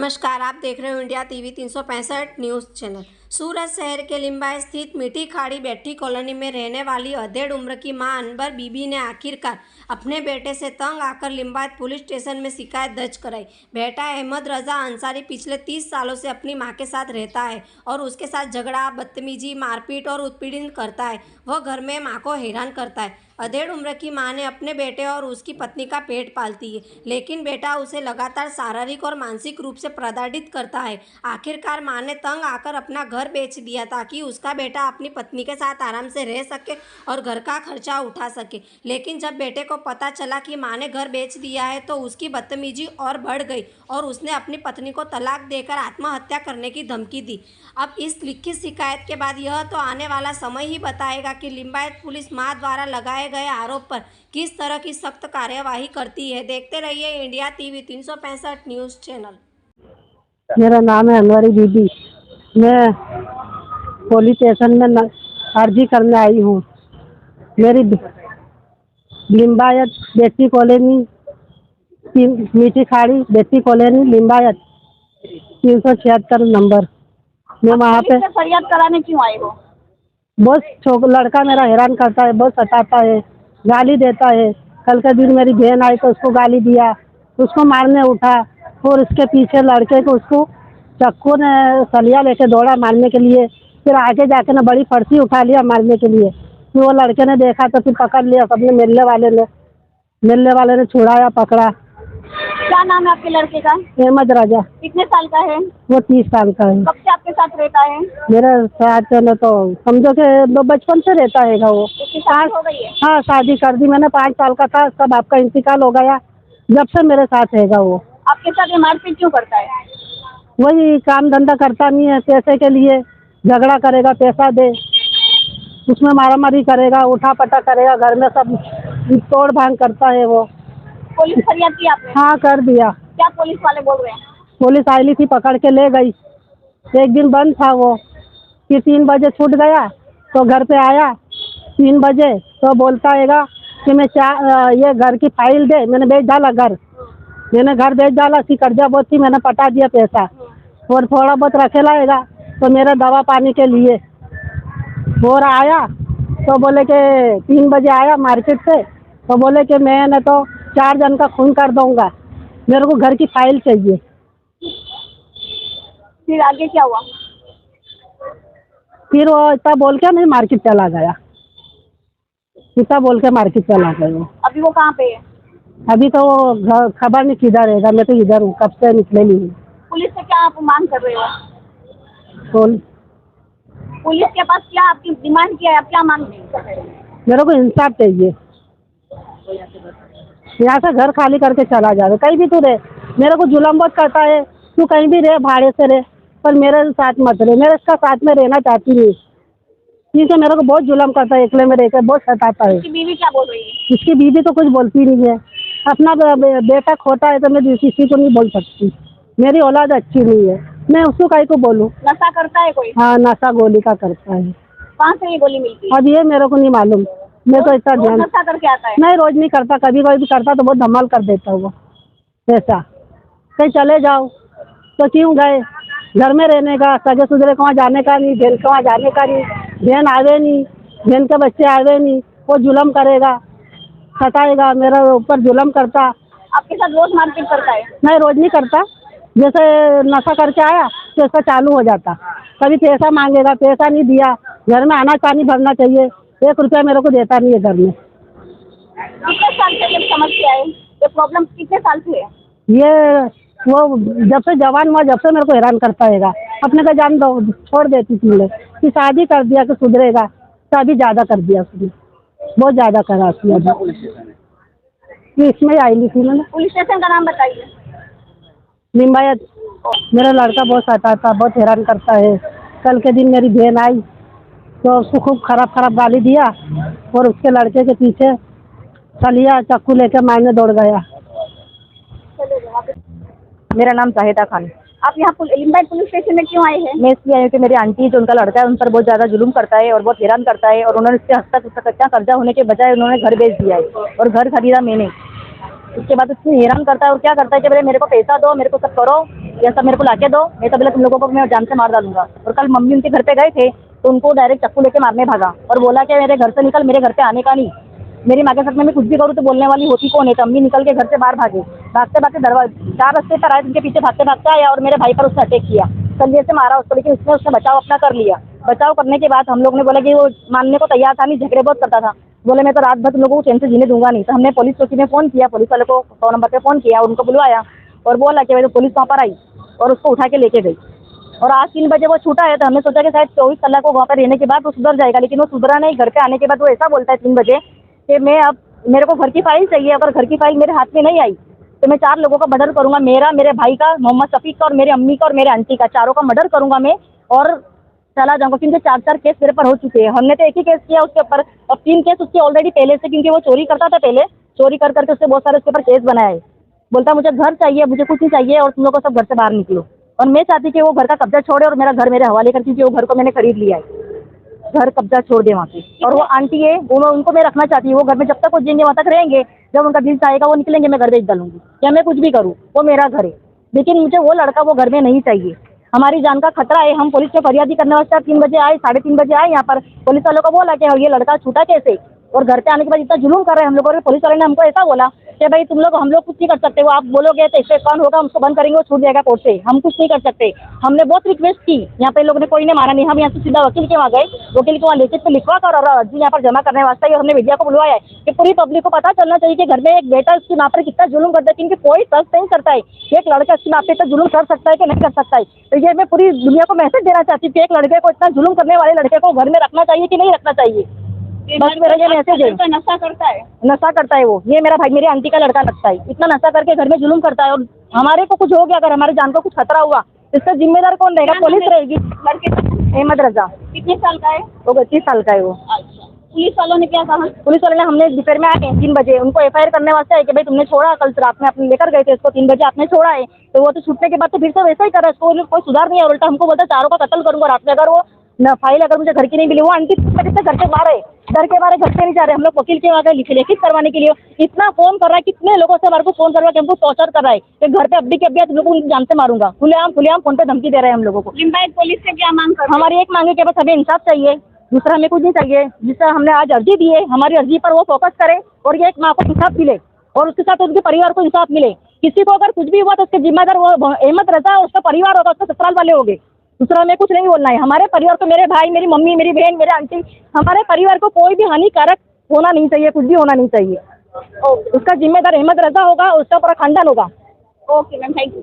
नमस्कार, आप देख रहे हो इंडिया टीवी 365 न्यूज़ चैनल। सूरत शहर के लिम्बायत स्थित मीठी खाड़ी बेट्टी कॉलोनी में रहने वाली अधेड़ उम्र की मां अनवर बीबी ने आखिरकार अपने बेटे से तंग आकर लिम्बायत पुलिस स्टेशन में शिकायत दर्ज कराई। बेटा अहमद रजा अंसारी पिछले 30 सालों से अपनी मां के साथ रहता है और उसके साथ झगड़ा, बदतमीजी, मारपीट और उत्पीड़न करता है। वह घर में मां को हैरान करता है। अधेड़ उम्र की मां ने अपने बेटे और उसकी पत्नी का पेट पालती है, लेकिन बेटा उसे लगातार शारीरिक और मानसिक रूप से प्रताड़ित करता है। आखिरकार मां ने तंग आकर अपना घर बेच दिया ताकि उसका बेटा अपनी पत्नी के साथ आराम से रह सके और घर का खर्चा उठा सके। लेकिन जब बेटे को पता चला कि मां ने घर बेच दिया है तो उसकी बदतमीजी और बढ़ गई और उसने अपनी पत्नी को तलाक देकर आत्महत्या करने की धमकी दी। अब इस लिखित शिकायत के बाद यह तो आने वाला समय ही बताएगा कि लिम्बायत पुलिस मां द्वारा लगाए गए आरोप पर किस तरह की सख्त कार्यवाही करती है। देखते रहिए इंडिया टीवी 365 न्यूज़ चैनल। मेरा नाम है अनवरी बीबी। मैं पुलिस स्टेशन में अर्जी करने आई हूँ। मेरी लिम्बायत बेट्टी कॉलोनी, मीठी खाड़ी बेट्टी कॉलोनी लिम्बायत 376 नंबर। मैं वहाँ पे फरियाद कराने क्यों आए हो? बहुत लड़का मेरा हैरान करता है, बहुत सताता है, गाली देता है। कल के दिन मेरी बहन आई तो उसको गाली दिया, उसको मारने उठा और उसके पीछे लड़के को उसको चाकू ने सलिया लेके दौड़ा मारने के लिए। फिर आगे जाके ना बड़ी फर्सी उठा लिया मारने के लिए। फिर वो लड़के ने देखा तो फिर पकड़ लिया, सबने मिलने वाले ने छुड़ाया, पकड़ा। क्या नाम है आपके लड़के का? अहमद राजा। कितने साल का है? वो 30 साल का है। कब से आपके साथ रहता है? मेरे साथ न तो समझो कि बचपन से रहता है वो। उसकी शादी हो गई है? हाँ, शादी कर दी मैंने। 5 साल का था, सब आपका इंतकाल हो गया। जब से मेरे साथ रहेगा वो। आपके साथ ये मारपीट क्यों करता है? वही काम धंधा करता नहीं है, पैसे के लिए झगड़ा करेगा, पैसा दे, उसमें मारामारी करेगा, उठा पटा करेगा, घर में सब तोड़ भांग करता है वो। पुलिस फरियाद की आपने? हाँ, कर दिया। क्या पुलिस वाले बोल रहे हैं? पुलिस आई थी, पकड़ के ले गई। एक दिन बंद था वो, फिर 3 बजे छूट गया तो घर पे आया 3 बजे तो बोलता हैगा कि मैं ये घर की फाइल दे। मैंने बेच डाला घर, मैंने घर बेच डाला। उसकी कर्जा बहुत थी, मैंने पटा दिया पैसा और थोड़ा बहुत रखे लाएगा तो मेरा दवा पानी के लिए। और आया तो बोले कि 3 बजे आया मार्केट से तो बोले कि मैंने तो 4 जन का खून कर दूंगा, मेरे को घर की फाइल चाहिए। फिर आगे क्या हुआ? फिर वो इतना बोल के मैं मार्केट चला गया, इतना बोल के मार्केट चला गया वो। अभी वो कहाँ पे है? अभी तो वो खबर नहीं किधर रहेगा। मैं तो इधर हूँ, कब से निकले नहीं हूँ। पुलिस से क्या आप मांग कर रहे हो? बोल, पुलिस के पास क्या आपकी डिमांड क्या है? आप क्या मांग कर रहे हो? मेरे को इंसाफ चाहिए। यहाँ से घर खाली करके चला जाए, कहीं भी तू रहे। मेरे को जुलम बहुत करता है, तू कहीं भी रहे, भाड़े से रहे, पर मेरे साथ मत रहे। मेरे इसका साथ में रहना चाहती नहीं, ठीक है। मेरे को बहुत जुलम करता है, अकेले में रहकर बहुत सताता है। उसकी बीवी क्या बोल रही है? इसकी बीवी तो कुछ बोलती नहीं है। अपना बेटा खोता है तो मैं किसी को नहीं बोल सकती। मेरी औलाद अच्छी नहीं है, मैं उसको काहे को बोलूँ। नशा करता है कोई? हाँ, नशा गोली का करता है। कहाँ से ये गोली मिलती है? अब ये मेरे को नहीं मालूम, मैं तो इतना रोज ध्यान नशा करके आता है? नहीं, रोज नहीं करता, कभी कभी भी करता तो बहुत धमाल कर देता वो। ऐसा कहीं चले जाओ तो क्यों गए, घर में रहने का, सगे सुधरे को वहाँ जाने का नहीं, बहन को वहाँ जाने का नहीं, बहन आवे नहीं, बहन के बच्चे आवे नहीं, वो जुलम करेगा, सताएगा, मेरे ऊपर जुलम करता। आपके साथ रोज मारपीट करता है? नहीं, रोज नहीं करता। जैसे नशा करके आया तो इसका चालू हो जाता। कभी पैसा मांगेगा, पैसा नहीं दिया, घर में अनाज पानी भरना चाहिए, 1 रुपया मेरे को देता नहीं है घर में। कितने साल से ये समस्या है, ये प्रॉब्लम कितने साल से है? ये वो जब से जवान हुआ जब से मेरे को हैरान करता हैगा। अपने का जान दो, छोड़ देती थी मैं कि शादी कर दिया कि सुधरेगा, तो अभी ज़्यादा कर दिया उसने, बहुत ज़्यादा करा उसने। इसमें आई नहीं थी मैंने। पुलिस स्टेशन का नाम बताइए। लिम्बायत। मेरा लड़का बहुत सताता, बहुत हैरान करता है। कल के दिन मेरी बहन आई तो उसको खूब खराब गाली दिया और उसके लड़के के पीछे सलिया चाकू लेके मारने दौड़ गया। मेरा नाम जाहिदा खान। आप यहाँ लिम्बायत पुलिस स्टेशन में क्यों आए हैं? मैं इसलिए आई हूँ कि मेरी आंटी जो उनका लड़का है उन पर बहुत ज़्यादा जुल्म करता है और बहुत हैरान करता है और उन्होंने इसके हद तक उसका कच्चा कर्जा होने के बजाय उन्होंने घर बेच दिया है और घर खरीदा मैंने। उसके बाद उसको हैरान करता है और क्या करता है कि मेरे को पैसा दो, मेरे को सब करो, ये सब मेरे को लाके दो, नहीं तो बोले तुम लोगों को मैं जान से मार डालूंगा। और कल मम्मी उनके घर पे गए थे तो उनको डायरेक्ट चक्कू लेके मारने भागा और बोला कि मेरे घर से निकल, मेरे घर पे आने का नहीं। मेरी माँ के साथ में मैं कुछ भी करूँ तो बोलने वाली होती कौन है। तो अम्मी निकल के घर से बाहर भागे, भागते भागते दरवाजे 4 रास्ते पर आए, उनके पीछे भागते भागते आया और मेरे भाई पर उसने अटैक किया, कंधे से मारा उसको, लेकिन उसने बचाव अपना कर लिया। बचाव करने के बाद हम लोग ने बोला कि वो मानने को तैयार था नहीं, झगड़े बहुत करता था। बोले मैं तो रात भर तुम लोगों को चैन से जीने दूंगा नहीं। तो हमने पुलिस चौकी में फ़ोन किया, पुलिस वाले को 100 नंबर पे फ़ोन किया, उनको बुलवाया और बोला कि भाई तो पुलिस वहाँ पर आई और उसको उठा के लेके गई। और आज 3 बजे वो छूटा है तो हमने सोचा कि शायद 24 कलाक को वहाँ पर रहने के बाद वो सुधर जाएगा, लेकिन वो सुधरा नहीं। घर पे आने के बाद वो ऐसा बोलता है 3 बजे कि मैं अब मेरे को घर की फाइल चाहिए, अगर घर की फाइल मेरे हाथ में नहीं आई तो मैं 4 लोगों का मर्डर करूंगा, मेरा, मेरे भाई का, मोहम्मद शफीक का और मेरे अम्मी का और मेरे आंटी का, चारों का मर्डर करूंगा मैं और चला जाऊंगा। क्योंकि 4 केस मेरे पर हो चुके हैं। हमने तो एक ही केस किया उसके ऊपर, और 3 केस उसके ऑलरेडी पहले से, क्योंकि वो चोरी करता था पहले, चोरी कर करके उससे बहुत सारे उसके ऊपर केस बनाए है। बोलता मुझे घर चाहिए, मुझे कुछ नहीं चाहिए और तुम लोग को सब घर से बाहर निकलो। और मैं चाहती कि वो घर का कब्जा छोड़े और मेरा घर मेरे हवाले कर, क्योंकि वो घर को मैंने खरीद लिया है, घर कब्जा छोड़ दे वहाँ से। और वो आंटी है उनको मैं रखना चाहती हूँ, वो घर में जब तक वो जिएंगे वहाँ तक रहेंगे, जब उनका दिल चाहेगा वो निकलेंगे, मैं घर बेच डालूंगी या मैं कुछ भी करूँ, वो मेरा घर है। लेकिन मुझे वो लड़का वो घर में नहीं चाहिए, हमारी जान का खतरा है। हम पुलिस में फरियादी करने वास्ते 3 बजे आए, 3:30 बजे आए यहाँ पर। पुलिस वालों को बोला कि ये लड़का छूटा कैसे, और घर पे आने के बाद इतना जुलूम कर रहे हैं हम लोगों ने। पुलिस वाले ने हमको ऐसा बोला कि भाई तुम लोग, हम लोग कुछ नहीं कर सकते, वो आप बोलोगे तो इससे कौन होगा, हम उसको बंद करेंगे, वो छूट जाएगा कोर्ट से, हम कुछ नहीं कर सकते। हमने बहुत रिक्वेस्ट की, यहाँ पे लोगों ने कोई ने माना नहीं। हम यहाँ से सीधा वकील के वहाँ गए, वकील के वहाँ लिखित पे लिखवा कर और अर्जी यहाँ पर जमा करने वास्ते हमने मीडिया को बुलवाया है कि पूरी पब्लिक को पता चलना चाहिए कि घर में एक बेटा उसकी माँ पर कितना जुलूम करता है, क्योंकि कोई ट्रस्ट नहीं करता है एक लड़का उसकी माँ पे इतना जुलूम कर सकता है कि नहीं कर सकता है। तो ये मैं पूरी दुनिया को मैसेज देना चाहती हूँ कि एक लड़के को, इतना जुलूम करने वाले लड़के को घर में रखना चाहिए कि नहीं रखना चाहिए। बस मेरा ये मैसेज है। नशा करता है, नशा करता है वो, ये मेरा भाई, मेरी आंटी का लड़का लगता है, इतना नशा करके घर में जुलूम करता है। और हमारे को कुछ हो गया, अगर हमारी जान को कुछ खतरा हुआ, इसका जिम्मेदार कौन रहेगा? पुलिस रहेगी। लड़के अहमद रजा, कितने साल का है? वो 25 साल का है वो। अच्छा, पुलिस वालों ने क्या कहा? पुलिस वाले ने, हमने दोपहर में आए 3 बजे, उनको FIR करने वास्ते है कि भाई तुमने छोड़ा, कल रात में अपने लेकर गए थे इसको, 3 बजे आपने छोड़ा है। तो वो तो छूटने के बाद तो फिर से वैसा ही कर रहा है, इसको कोई सुधार नहीं है। उल्टा हमको बोलता 4 का कत्ल करूंगा रात में, अगर वो न फाइल अगर मुझे घर की नहीं मिली। वो आंटी कितने घर के बाहर है, घर के बाहर, घर से नहीं जा रहे। हम लोग वकील के वहाँ गए लिखित करवाने के लिए, इतना फोन कर रहा है, कितने लोगों से हमारे को फोन कर रहा है कि हमको टॉर्चर कर रहा है कि घर पे अब्बी के अब्बी तुम लोग को जान से मारूंगा। खुलेआम फोन पे धमकी दे रहे हैं हम लोगों को। लिम्बायत पुलिस से क्या मांग कर? हमारी एक मांगे कि बस हमें इंसाफ चाहिए, दूसरा हमें कुछ नहीं चाहिए। जिससे हमने आज अर्जी दी है, हमारी अर्जी पर वो फोकस करे और ये एक माँ को इंसाफ मिले और उसके साथ उसके परिवार को इंसाफ मिले। किसी को अगर कुछ भी हुआ तो उसके जिम्मेदार वो अहमद रजा, उसका परिवार होगा, उसके ससुराल वाले होंगे। दूसरा हमें कुछ नहीं बोलना है। हमारे परिवार को, मेरे भाई, मेरी मम्मी, मेरी बहन, मेरे आंटी, हमारे परिवार को कोई भी हानिकारक होना नहीं चाहिए, कुछ भी होना नहीं चाहिए। उसका जिम्मेदार अहमद रजा होगा, उसका पूरा खानदान होगा। Okay ma'am, thank you.